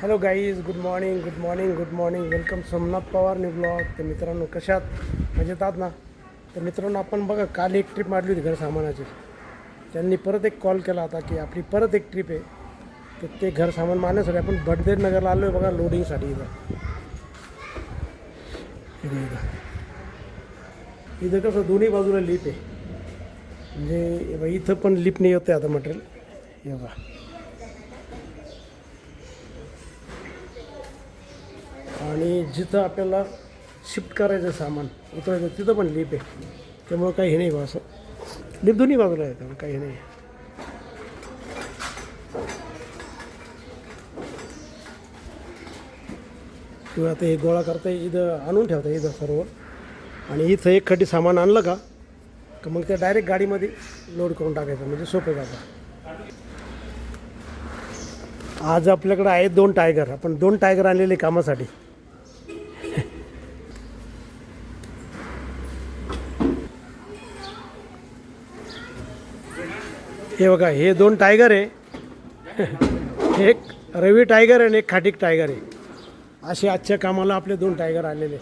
Hello guys, good morning good morning good morning. Welcome Somnath Pawar new blog. तर मित्रांनो, कशात मजेत आहात ना? तर मित्रांनो, आपण बघा काल एक ट्रिप मारली होती घर सामानाची. त्यांनी परत एक कॉल केला होता की आपली परत एक ट्रिप आहे. तर ते घर सामान मारण्यासाठी आपण बडदेर नगरला आलो आहे बघा, लोडिंगसाठी. इथं कसं दोन्ही बाजूला लिप आहे, म्हणजे इथं पण लिप नाही होते आता मटेरियल. हे बघा, आणि जिथं आपल्याला शिफ्ट करायचं सामान उतरायचं तिथं पण लिप आहे. त्यामुळं काही हे नाही बा, असं लिप दोन्ही बाजूला आहे, त्यामुळे काही नाही. किंवा आता हे गोळा करता इथं आणून ठेवता इथं सर्व, आणि इथं एक खड्डी सामान आणलं का मग ते डायरेक्ट गाडीमध्ये लोड करून टाकायचं, म्हणजे सोपं जातं. आज आपल्याकडं आहेत 2 टायगर. आपण 2 टायगर आणलेले कामासाठी. हे बघा, हे 2 टायगर आहे. एक रवी टायगर आहे आणि एक खाटीक टायगर आहे. असे आजच्या कामाला आपले 2 टायगर आलेले.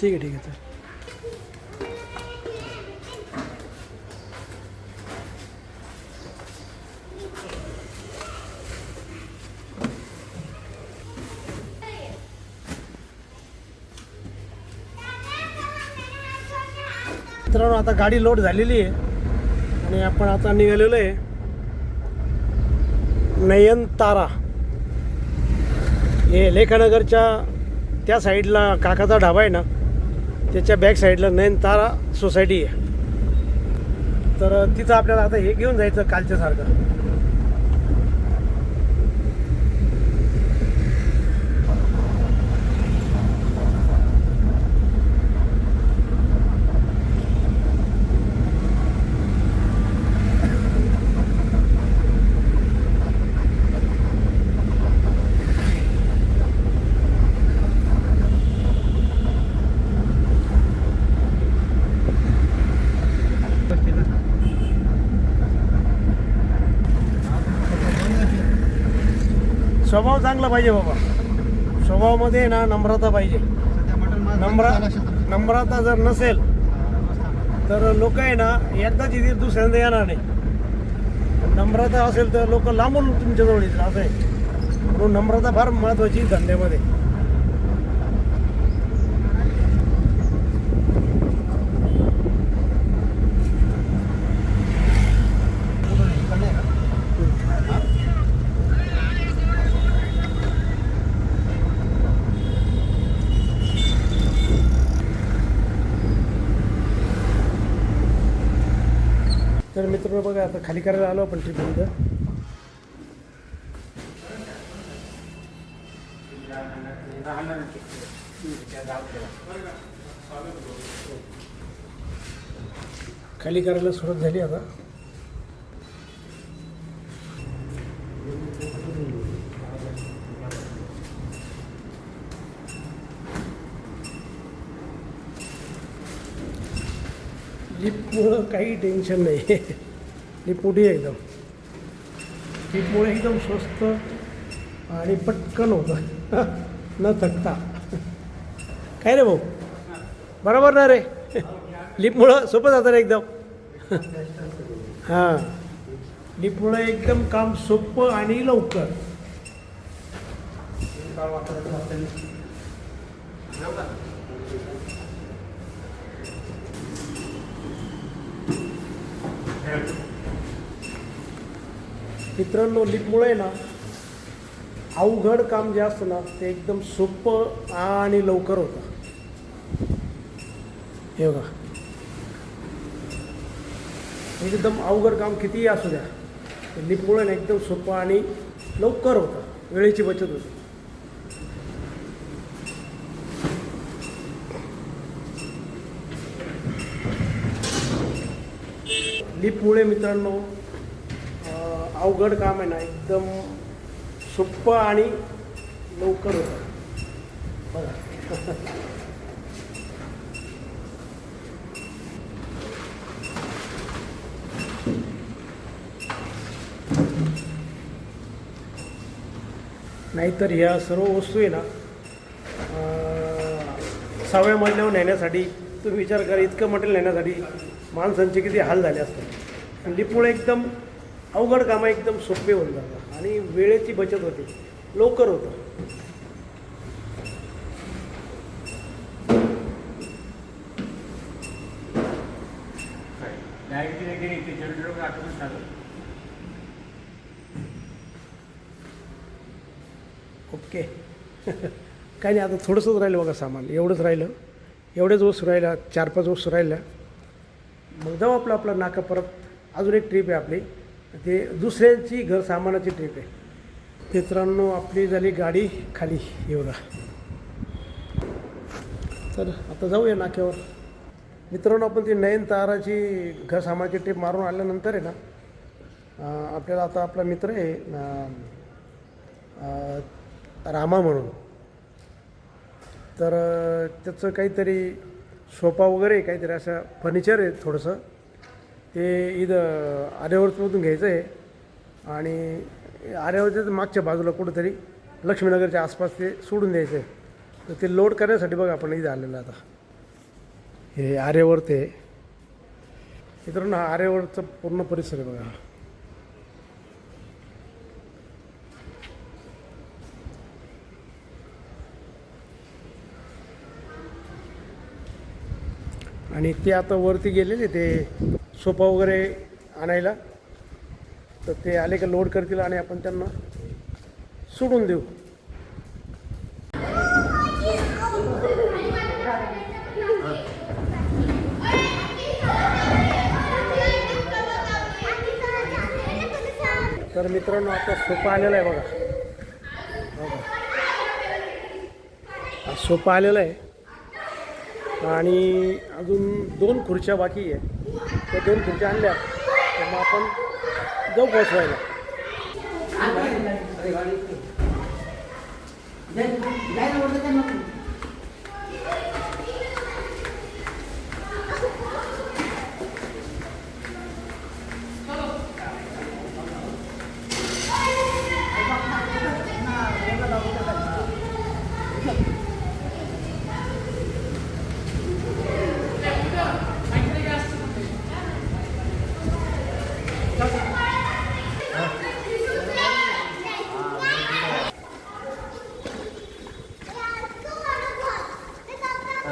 ठीक आहे ठीक आहे. मित्रांनो, आता गाडी लोड झालेली आहे आणि आपण आता निघालेलो आहे नयनतारा. हे लेखानगरच्या त्या साईडला काकाचा ढाबा आहे ना, त्याच्या बॅक साईडला नयनतारा सोसायटी आहे. तर तिथं आपल्याला आता हे घेऊन जायचं कालच्यासारखं. स्वभाव चांगला पाहिजे बाबा. स्वभावामध्ये ना नम्रता पाहिजे. नम्रता जर नसेल तर लोक आहे ना एकदाच इथे दुसऱ्यांदा येणार नाही. नम्रता असेल तर लोक लांबून तुमच्याजवळ येतील, असं आहे. म्हणून नम्रता फार महत्त्वाची धंद्यामध्ये. तर मित्रांनो बघा, आता खाली करायला आलो आपण ट्रिपमध्ये. खाली करायला सुरुवात झाली आता. लिफ्टमुळं काही टेन्शन नाही. लिफ्ट मोठी आहे एकदम. लिफ्टमुळे एकदम स्वस्त आणि पटकन होतं न थकता. काय रे भाऊ, बरोबर ना रे? लिफ्टमुळं सोपं जातं रे एकदम. हां, लिफ्टमुळं एकदम काम सोपं आणि लवकर. मित्रांनो, लिफ्टमुळे ना अवघड काम जे असतं ना ते एकदम सोपं आणि लवकर होतं. हे बघा, एकदम अवघड काम कितीही असू द्या, लिफ्टमुळे ना एकदम सोपं आणि लवकर होतं, वेळेची बचत होते. लिफ्टमुळे मित्रांनो अवघड काम आहे ना एकदम सोपं आणि लवकर होतं बघा. नाहीतर ह्या सर्व वस्तू आहे ना 6व्या मजल्यावर नेण्यासाठी तुम्ही विचार करा, इतकं मटेरियल नेण्यासाठी माणसांचे किती हाल झाले असतात. आणि लिफ्टमुळे एकदम अवघड कामं एकदम सोपे होऊन जातात आणि वेळेची बचत होते, लवकर होतं. ओके. काही नाही, आता थोडंसंच राहिलं बघा सामान, एवढंच राहिलं, एवढ्याच वस्तू राहिल्या, 4-5 वस्तू राहिल्या. मग जाऊ आपलं नाका परत. अजून एक ट्रिप आहे आपली, ते दुसऱ्यांची घर सामानाची ट्रिप आहे. मित्रांनो आपली झाली गाडी खाली, हे बघा. तर आता जाऊया नाक्यावर. मित्रांनो आपण ती नयनताराची घर सामानाची ट्रिप मारून आल्यानंतर आहे ना आपल्याला आता आपला मित्र आहे रामा म्हणून, तर त्याचं काहीतरी सोफा वगैरे काहीतरी असं फर्निचर आहे थोडंसं, ते इथं आर्यावर्तमधून घ्यायचं आहे. आणि आर्यावर्तच्या मागच्या बाजूला कुठंतरी लक्ष्मीनगरच्या आसपास ते सोडून द्यायचं आहे. तर ते लोड करण्यासाठी बघा आपण इथं आलेलं. आता हे आर्यावर्त आहे मित्रांनो, हा आर्यावर्तचा पूर्ण परिसर आहे बघा. आणि ते आता वरती गेलेले ते सोफा वगैरे आणायला, तर ते आले का लोड करतील आणि आपण त्यांना सोडून देऊ. तर मित्रांनो आता सोफा आलेला आहे बघा, हा सोफा आलेला आहे आणि अजून 2 खुर्च्या बाकी आहे. त्या 2 खुर्च्या आणल्या तर मग आपण जाऊ पोचवायला.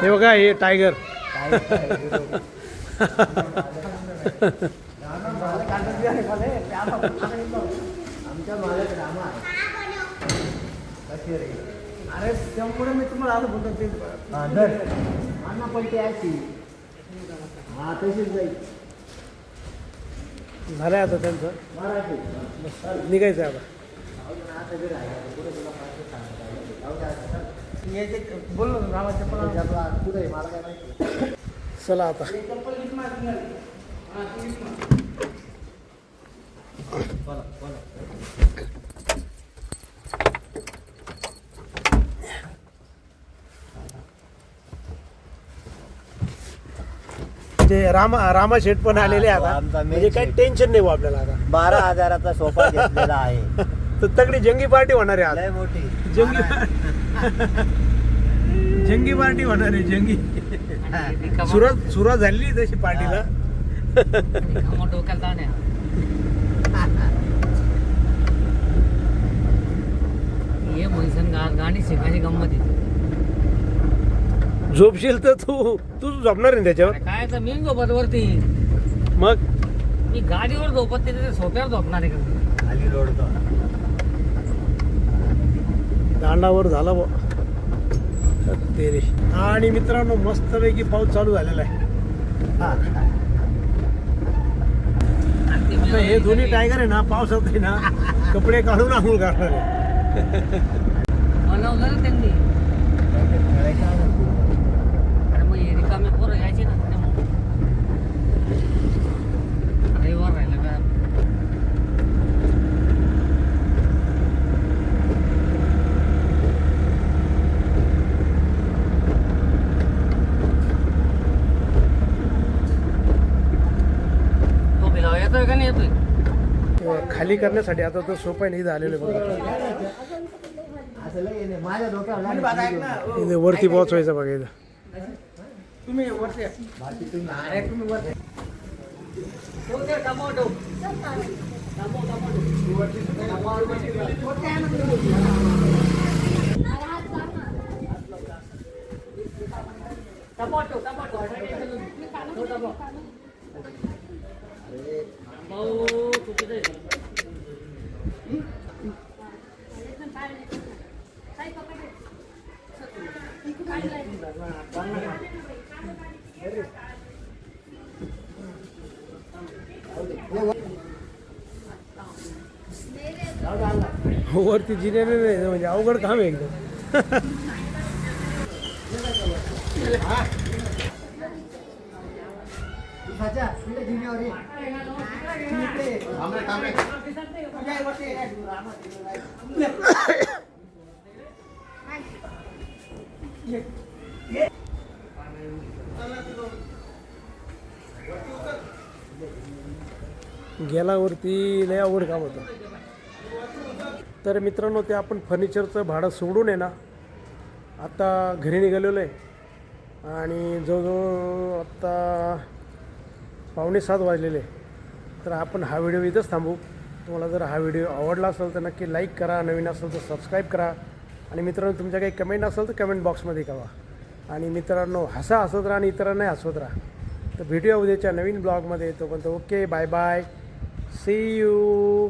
हे बघा, हे टायगर. अरे त्यामुळे मी तुम्हाला आलं बोलतो ते पलटी आहे, हा तशीच जाईल. झालं आता त्यांचं निघायचं आहे आता. बोललो रामाच्या पुढे मला काय माहिती. चला आता ते रामा शेठ पण आलेले आता, म्हणजे काही टेन्शन नाही आपल्याला. आता 12,000चा सोफा घेतलेला आहे. तर तगडी जंगी पार्टी होणार आहे लय मोठी जंगी पार्टी होणार आहे. जंगी सुरुवात झाली तशी पार्टीला. ये म्हैसन गाणी शिकायची गंमत आहे. झोपशील तर तू झोपणार नाही त्याच्यावर. काय तर मी झोपत वरती, मग मी गाडीवर झोपत नाही, सोप्यावर झोपणार आहे का? खाली लोडतो. दांडावर झाला ते रे. आणि मित्रांनो मस्तपैकी पाऊस चालू झालेला आहे. आता हे दोन्ही टायगर आहे ना, पावसात आहे ना कपडे काढून आंघोळ करणार आहे. बनवलं ना त्यांनी. अरे मग रिकामे पोरं यायचे ना, खाली करण्यासाठी आता तो सोपा आहे, इथं आलेलो आहे बघा. असं लय येणे. माझ्या डोक्यावर इथे वरती पोहोचवायचं बघा इथं. बाकी तुम्ही वरती जिन्याने नाही म्हणजे अवघड काम आहे एकदम. गेल्यावरती लय अवघड काम होतं. तर मित्रांनो, ते आपण फर्निचरचं भाडं सोडून आहे ना आता घरी निघालेलो आहे आणि जवळजवळ आत्ता 6:45 वाजलेले. तर आपण हा व्हिडिओ इथंच थांबू. तुम्हाला जर हा व्हिडिओ आवडला असेल तर नक्की लाईक करा, नवीन असेल तर सबस्क्राईब करा आणि मित्रांनो तुमच्या काही कमेंट असेल तर कमेंट बॉक्समध्ये कळवा. आणि मित्रांनो हसत राहा आणि इतरांनाही हसवत राहा. तर भेटूया उद्याच्या नवीन ब्लॉगमध्ये. तोपर्यंत okay, bye bye, see you.